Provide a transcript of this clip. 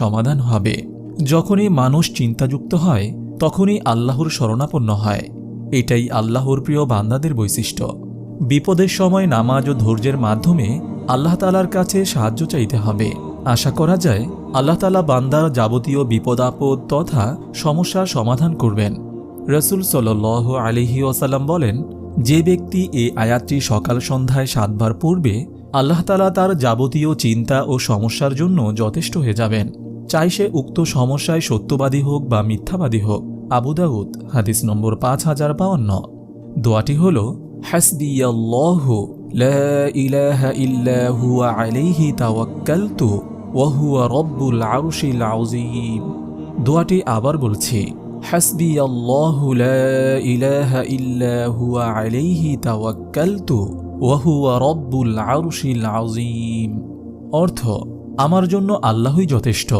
সমাধান হবে। যখনই মানুষ চিন্তাযুক্ত হয় তখনই আল্লাহর শরণাপন্ন হয়। এটাই আল্লাহর প্রিয় বান্দাদের বৈশিষ্ট্য। বিপদের সময় নামাজ ও ধৈর্যের মাধ্যমে আল্লাহ তাআলার কাছে সাহায্য চাইতে হবে। আশা করা যায় আল্লাহ তাআলা বান্দার যাবতীয় বিপদ আপদ তথা সমস্যার সমাধান করবেন। রাসূল সাল্লাল্লাহু আলাইহি ওয়াসাল্লাম বলেন, যে ব্যক্তি এই আয়াতটি সকাল সন্ধ্যায় 7 বার পড়বে, আল্লাহ তাআলা তার যাবতীয় চিন্তা ও সমস্যার জন্য যথেষ্ট হয়ে যাবেন, চাই সে উক্ত সমস্যায় সত্যবাদী হোক বা মিথ্যাবাদী হোক। আবু দাউদ হাদিস নম্বর 5052। দোয়াটি হল, হাসবিয়াল্লাহু লা ইলাহা ইল্লা হুয়া আলাইহি তাওয়াক্কালতু ওয়া হুয়া রব্বুল আরশিল আযীম। দোয়াটি আবার বলছি, হাসবিয়াল্লাহু লা ইলাহা ইল্লা হুয়া আলাইহি তাওয়াক্কালতু ওয়া হুয়া রব্বুল আরশিল আযীম। অর্থ, আমার জন্য আল্লাহই যথেষ্ট,